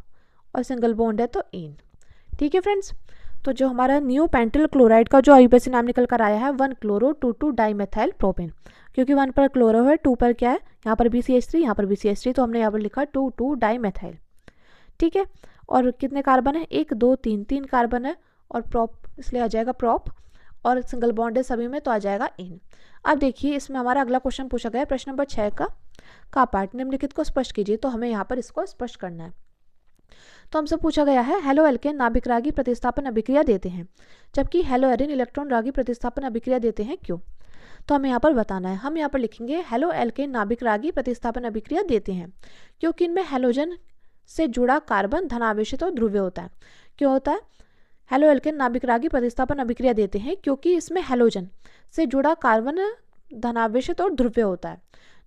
और सिंगल बॉन्ड है तो एन। ठीक है फ्रेंड्स, तो जो हमारा नियोपेंटिल क्लोराइड का जो IUPAC नाम निकल कर आया है 1 क्लोरो 2 2 डाई मेथाइल प्रोपेन, क्योंकि 1 पर क्लोरो है, 2 पर क्या है, यहाँ पर भी CH3 यहाँ पर भी CH3, तो हमने यहाँ पर लिखा 2 2 डाई मेथाइल। ठीक है। और कितने कार्बन है, 1 2 3, 3 कार्बन है और प्रोप इसलिए आ जाएगा प्रोप, और सिंगल बॉन्ड है सभी में तो आ जाएगा इन। अब देखिए इसमें हमारा अगला क्वेश्चन पूछा गया है प्रश्न नंबर 6 का पार्ट, निम्नलिखित को स्पष्ट कीजिए। तो हमें यहाँ पर इसको स्पष्ट करना है। तो हमसे पूछा गया है हेलो एल्केन नाभिक रागी प्रतिस्थापन अभिक्रिया देते हैं जबकि हेलो एरिन इलेक्ट्रॉन रागी प्रतिस्थापन अभिक्रिया देते हैं, क्यों? तो हमें यहाँ पर बताना है। हम यहाँ पर लिखेंगे हेलो एल्केन नाभिक रागी प्रतिस्थापन अभिक्रिया देते हैं क्योंकि इनमें हेलोजन से जुड़ा कार्बन धनावेशित और ध्रुवीय होता है। क्यों होता है? हेलो एल्केन नाभिक रागी प्रतिस्थापन अभिक्रिया देते हैं क्योंकि इसमें हेलोजन से जुड़ा कार्बन धनावेशित और ध्रुवीय होता है,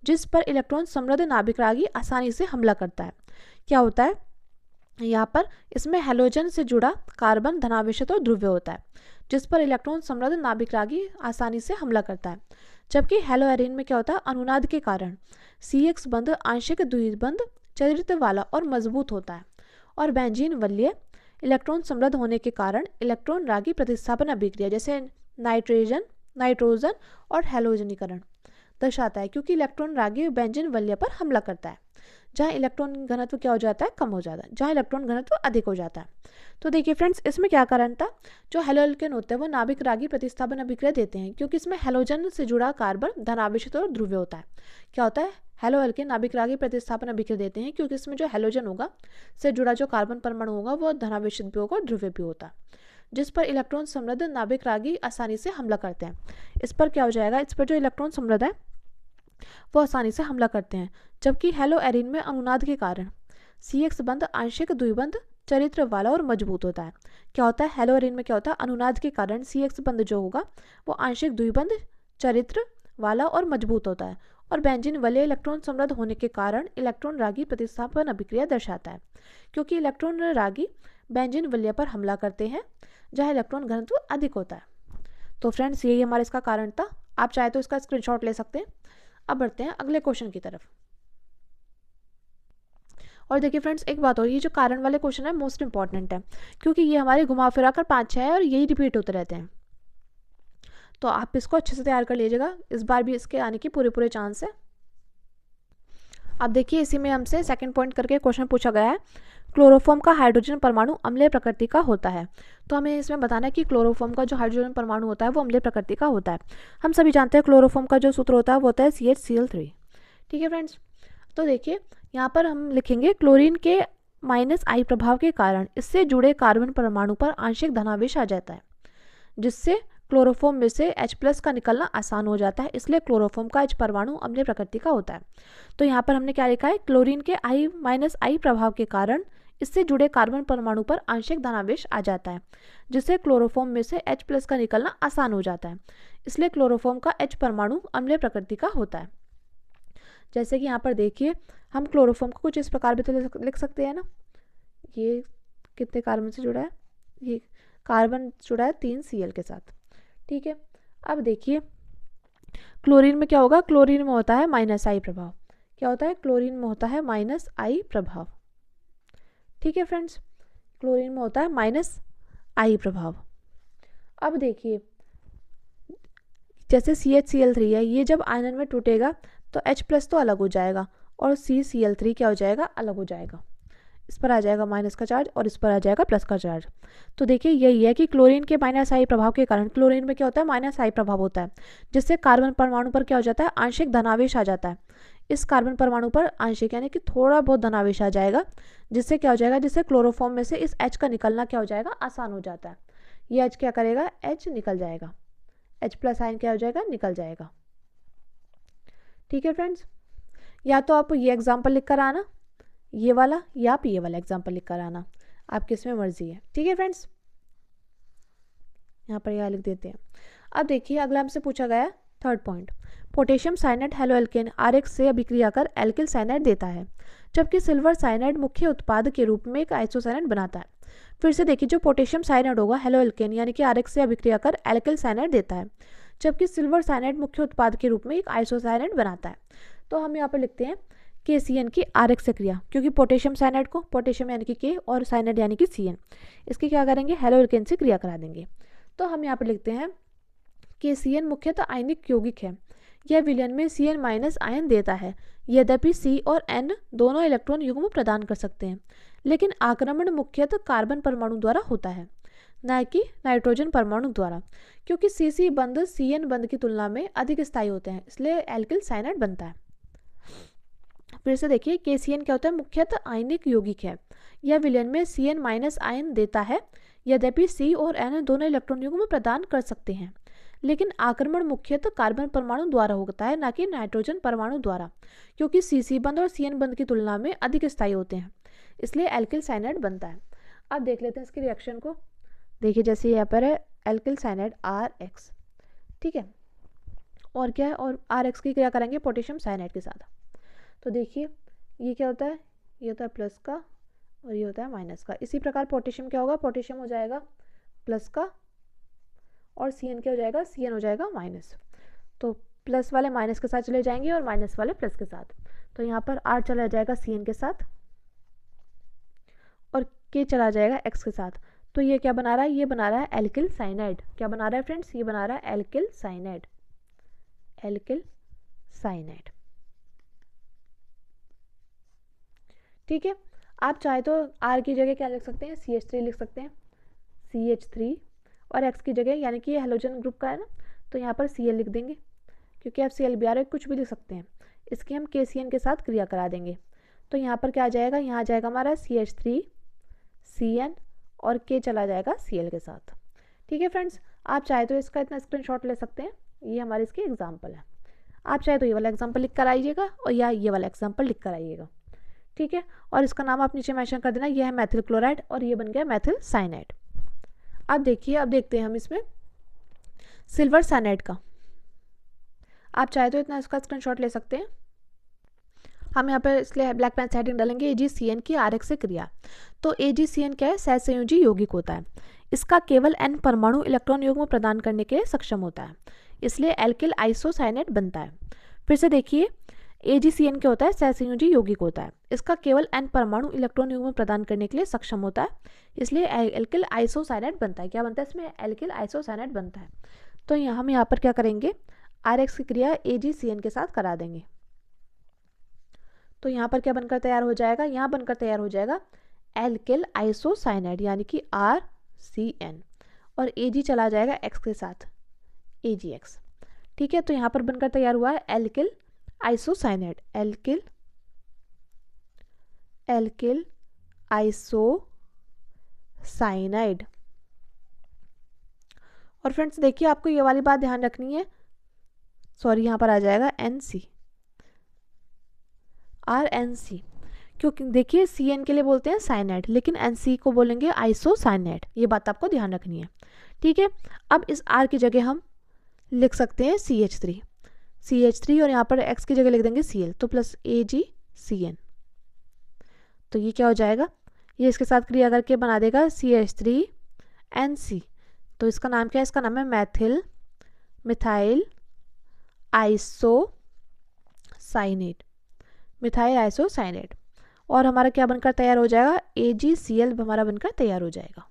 जिस पर इलेक्ट्रॉन समृद्ध नाभिक रागी आसानी से हमला करता है। क्या होता है यहाँ पर? इसमें हेलोजन से जुड़ा कार्बन धनावेशित और ध्रुवीय होता है, जिस पर इलेक्ट्रॉन समृद्ध नाभिक रागी आसानी से हमला करता है। जबकि हेलो एरिन में क्या होता है? अनुनाद के कारण CX बंध आंशिक द्विबंध चरित्र वाला और मजबूत होता है, और बेंजीन वलय इलेक्ट्रॉन समृद्ध होने के कारण इलेक्ट्रॉन रागी प्रतिस्थापन अभिक्रिया जैसे नाइट्रोजन और हेलोजनीकरण दर्शाता है, क्योंकि इलेक्ट्रॉन रागी बेंजीन वलय पर हमला करता है जहाँ इलेक्ट्रॉन घनत्व क्या हो जाता है? कम हो जाता है, जहाँ इलेक्ट्रॉन घनत्व अधिक हो जाता है। तो देखिए फ्रेंड्स, इसमें क्या कारण था? जो हेलो एल्केन होते हैं वो नाभिक रागी प्रतिस्थापन अभिक्रिया देते हैं क्योंकि इसमें हेलोजन से जुड़ा कार्बन धनावेशित और ध्रुवीय होता है। क्या होता है? हेलो एल्केन नाभिक रागी प्रतिस्थापन अभिक्रिया देते हैं क्योंकि इसमें जो हेलोजन होगा से जुड़ा जो कार्बन परमाणु होगा वो धनावेशित भी होगा और ध्रुवीय भी होता है, जिस पर इलेक्ट्रॉन समृद्ध नाभिक रागी आसानी से हमला करते हैं। इस पर क्या हो जाएगा? इस पर जो इलेक्ट्रॉन समृद्ध है वो आसानी से हमला करते हैं। जबकि हेलो एरिन में अनुनाद के कारण CX बंध आंशिक द्विबंध चरित्र वाला और मजबूत होता है। क्या होता है? हेलो एरिन में क्या होता है? अनुनाद के कारण CX बंध जो होगा वो आंशिक द्विबंध चरित्र वाला और मजबूत होता है, और बेंजीन वलय इलेक्ट्रॉन समृद्ध होने के कारण इलेक्ट्रॉन रागी प्रतिस्थापन अभिक्रिया दर्शाता है, क्योंकि इलेक्ट्रॉन रागी बेंजीन वलय पर हमला करते हैं जहाँ इलेक्ट्रॉन घनत्व अधिक होता है। तो फ्रेंड्स, यही हमारा इसका कारण था। आप चाहे तो इसका स्क्रीनशॉट ले सकते हैं। अब बढ़ते हैं अगले क्वेश्चन की तरफ। और देखिए फ्रेंड्स, एक बात और, ये जो कारण वाले क्वेश्चन है मोस्ट इंपॉर्टेंट है क्योंकि ये हमारे घुमा फिरा कर 5-6 है और यही रिपीट होते रहते हैं। तो आप इसको अच्छे से तैयार कर लीजिएगा, इस बार भी इसके आने की पूरे चांस है। अब देखिए इसी में हमसे सेकंड पॉइंट करके क्वेश्चन पूछा गया है, क्लोरोफॉर्म का हाइड्रोजन परमाणु अम्लीय प्रकृति का होता है। तो हमें इसमें बताना है कि क्लोरोफॉर्म का जो हाइड्रोजन परमाणु होता है वो अम्लीय प्रकृति का होता है। हम सभी जानते हैं क्लोरोफॉर्म का जो सूत्र होता है वो होता है CHCl3। ठीक है फ्रेंड्स, तो देखिए यहाँ पर हम लिखेंगे क्लोरीन के -I प्रभाव के कारण इससे जुड़े कार्बन परमाणु पर आंशिक धनावेश आ जाता है, जिससे क्लोरोफॉर्म में से H+ का निकलना आसान हो जाता है, इसलिए क्लोरोफॉर्म का H परमाणु अम्लीय प्रकृति का होता है। तो यहाँ पर हमने क्या लिखा है? क्लोरीन के I प्रभाव के कारण इससे जुड़े कार्बन परमाणु पर आंशिक धनावेश आ जाता है, जिससे क्लोरोफॉर्म में से H+ का निकलना आसान हो जाता है, इसलिए क्लोरोफॉर्म का H परमाणु अम्लीय प्रकृति का होता है। जैसे कि यहाँ पर देखिए हम क्लोरोफॉर्म को कुछ इस प्रकार भी तो लिख सकते हैं ना। ये कितने कार्बन से जुड़ा है? ये कार्बन जुड़ा है 3 Cl के साथ। ठीक है, अब देखिए क्लोरीन में क्या होगा? क्लोरीन में होता है -I प्रभाव। क्या होता है? क्लोरीन में होता है -I प्रभाव। ठीक है फ्रेंड्स, क्लोरीन में होता है -I प्रभाव। अब देखिए जैसे CHCl3 है, ये जब आयनन में टूटेगा तो H+ तो अलग हो जाएगा और CCl3 क्या हो जाएगा? अलग हो जाएगा। इस पर आ जाएगा माइनस का चार्ज और इस पर आ जाएगा प्लस का चार्ज। तो देखिए यही है कि क्लोरीन के -I प्रभाव के कारण क्लोरीन में क्या होता है? -I प्रभाव होता है, जिससे कार्बन परमाणु पर क्या हो जाता है? आंशिक धनावेश आ जाता है। इस कार्बन परमाणु पर आंशिक यानी कि थोड़ा बहुत धनावेश आ जाएगा, जिससे क्या हो जाएगा? जिससे क्लोरोफॉर्म में से इस H का निकलना क्या हो जाएगा? आसान हो जाता है। ये H क्या करेगा? H निकल जाएगा, H+ आयन क्या हो जाएगा? निकल जाएगा। ठीक है फ्रेंड्स, या तो आप ये एग्जाम्पल लिख कर आना, ये वाला, या आप ये वाला एग्जाम्पल लिख कर आना, आपकी इसमें मर्जी है। ठीक है फ्रेंड्स, यहाँ पर यह लिख देते हैं। अब देखिए अगला हमसे पूछा गया third point, potassium cyanide halo alkane RH से अभिक्रिया कर एल्किल साइनाइड देता है, जबकि सिल्वर साइनाइड मुख्य उत्पाद के रूप में एक आइसोसाइनाइड बनाता है। फिर से देखिए, जो पोटेशियम साइनाइड होगा हेलो एल्केन यानी कि RH से अभिक्रिया कर एल्किल साइनाइड देता है, जबकि सिल्वर साइनाइड मुख्य उत्पाद के रूप में एक आइसोसाइनाइड बनाता है। तो हम यहाँ पर लिखते हैं KCN की RH से क्रिया, क्योंकि पोटेशियम साइनाइड को पोटेशियम यानी कि K और साइनाइड यानी कि CN, इसकी क्या करेंगे? हेलो एल्केन से क्रिया करा देंगे। तो हम यहाँ पर लिखते हैं KCN मुख्यतः आयनिक यौगिक है, यह विलयन में Cn माइनस आयन देता है। यद्यपि C और N दोनों इलेक्ट्रॉन युग्म प्रदान कर सकते हैं, लेकिन आक्रमण मुख्यतः कार्बन परमाणु द्वारा होता है, न कि नाइट्रोजन परमाणु द्वारा, क्योंकि CC बंध Cn बंध की तुलना में अधिक स्थायी होते हैं, इसलिए एल्किल साइनाइड बनता है। फिर से देखिए, KCN क्या होता है, मुख्यतः आयनिक यौगिक है। यह विलयन में Cn माइनस आयन देता है। यद्यपि C और N दोनों इलेक्ट्रॉन युग्म प्रदान कर सकते हैं, लेकिन आक्रमण मुख्यतः कार्बन परमाणु द्वारा होता है, न कि नाइट्रोजन परमाणु द्वारा, क्योंकि CC बंध और Cn बंध की तुलना में अधिक स्थायी होते हैं, इसलिए एल्किल साइनाइड बनता है। अब देख लेते हैं इसकी रिएक्शन को। देखिए, जैसे यहाँ पर है एल्किल साइनाइड RX, ठीक है, और क्या है, और RX की क्रिया करेंगे पोटेशियम साइनाइड के साथ। तो देखिए ये क्या होता है, ये होता है प्लस का और ये होता है माइनस का। इसी प्रकार पोटेशियम क्या होगा, पोटेशियम हो जाएगा प्लस का और Cn क्या हो जाएगा, Cn हो जाएगा माइनस। तो प्लस वाले माइनस के साथ चले जाएंगे और माइनस वाले प्लस के साथ। तो यहाँ पर R चला जाएगा Cn के साथ और K चला जाएगा X के साथ। तो ये क्या बना रहा है, ये बना रहा है एल्किल साइनाइड। क्या बना रहा है फ्रेंड्स, ये बना रहा है एल्किल साइनाइड, एल्किल साइनाइड, ठीक है। आप चाहे तो R की जगह क्या लिख सकते हैं, CH3 लिख सकते हैं, CH3, और X की जगह, यानी कि ये हेलोजन ग्रुप का है ना, तो यहाँ पर Cl लिख देंगे, क्योंकि आप ClBr कुछ भी लिख सकते हैं। इसकी हम KCN के साथ क्रिया करा देंगे। तो यहाँ पर क्या आ जाएगा, यहाँ आ जाएगा हमारा CH3, Cn और K चला जाएगा Cl के साथ, ठीक है फ्रेंड्स। आप चाहे तो इसका इतना स्क्रीनशॉट ले सकते हैं, ये हमारे इसके एग्जाम्पल है। आप चाहे तो ये वाला एग्जाम्पल लिख कर आइएगा और या ये वाला एग्जाम्पल लिख कर आइएगा, ठीक है। और इसका नाम आप नीचे मेंशन कर देना, यह है मेथिल क्लोराइड और ये बन गया मेथिल साइनाइड। अब देखिए, अब देखते हैं हम इसमें सिल्वर साइनाइड का। आप चाहे तो इतना इसका स्क्रीनशॉट ले सकते हैं। हम यहाँ पर इसलिए ब्लैक पेन से हेडिंग डालेंगे AgCN की RX से क्रिया। तो AgCN क्या है, सहसंयोजी यौगिक होता है। इसका केवल N परमाणु इलेक्ट्रॉन युग्म प्रदान करने के लिए सक्षम होता है, इसलिए एल्किल आइसोसाइनेट बनता है। फिर से देखिए, AgCN क्या होता है, सहसंयोजी यौगिक होता है। इसका केवल N परमाणु इलेक्ट्रॉन युग्म प्रदान करने के लिए सक्षम होता है, इसलिए एल्किल आइसोसाइनेट बनता है। क्या बनता है इसमें, एल्किल आइसोसाइनेट बनता है। तो हम यहाँ पर क्या करेंगे, RX की क्रिया AgCN के साथ करा देंगे। तो यहाँ पर क्या बनकर तैयार हो जाएगा, यहाँ बनकर तैयार हो जाएगा एल्किल आइसोसाइनाइड, यानी कि RCN, और Ag चला जाएगा X के साथ, AgX, ठीक है। तो यहाँ पर बनकर तैयार हुआ है एल्किल आइसोसाइनाइड, एल्किल आइसोसाइनाइड। और फ्रेंड्स देखिए, आपको ये वाली बात ध्यान रखनी है, सॉरी यहाँ पर आ जाएगा NC, RNC, क्योंकि देखिए CN के लिए बोलते हैं साइनाइड, लेकिन NC को बोलेंगे आइसोसाइनाइड। ये बात आपको ध्यान रखनी है, ठीक है। अब इस R की जगह हम लिख सकते हैं CH3 और यहाँ पर X की जगह लिख देंगे Cl, तो प्लस AgCN। तो ये क्या हो जाएगा, ये इसके साथ क्रिया करके बना देगा CH3NC। तो इसका नाम क्या है, इसका नाम है मिथाइल आइसोसाइनेट, मिथाइल आइसोसाइनेट। और हमारा क्या बनकर तैयार हो जाएगा, AgCl हमारा बनकर तैयार हो जाएगा।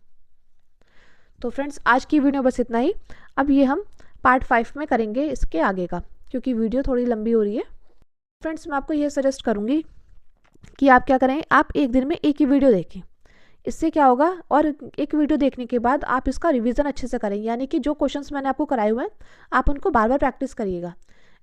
तो फ्रेंड्स आज की वीडियो बस इतना ही। अब ये हम पार्ट 5 में करेंगे इसके आगे का, क्योंकि वीडियो थोड़ी लंबी हो रही है। फ्रेंड्स मैं आपको ये सजेस्ट करूँगी कि आप क्या करें, आप एक दिन में एक ही वीडियो देखें। इससे क्या होगा, और एक वीडियो देखने के बाद आप इसका रिवीजन अच्छे से करें, यानी कि जो क्वेश्चंस मैंने आपको कराए हुए हैं आप उनको बार बार प्रैक्टिस करिएगा।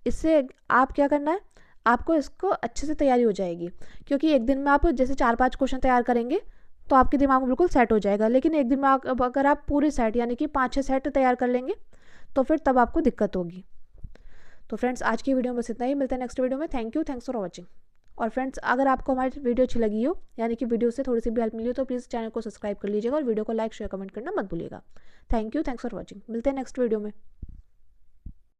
इससे आप क्या करना है, आपको इसको अच्छे से तैयारी हो जाएगी। क्योंकि एक दिन में आप जैसे 4-5 क्वेश्चन तैयार करेंगे तो आपके दिमाग में बिल्कुल सेट हो जाएगा, लेकिन एक दिन में अगर आप पूरे सेट यानी कि 5-6 सेट तैयार कर लेंगे तो फिर तब आपको दिक्कत होगी। तो फ्रेंड्स आज की वीडियो में बस इतना ही, मिलते हैं नेक्स्ट वीडियो में। Thanks for watching. और फ्रेंड्स अगर आपको हमारी वीडियो अच्छी लगी हो, यानी कि वीडियो से थोड़ी सी भी हेल्प मिली हो, तो प्लीज़ चैनल को सब्सक्राइब कर लीजिएगा और वीडियो को लाइक शेयर कमेंट करना मत भूलिएगा। Thanks for watching. मिलते हैं नेक्स्ट वीडियो में।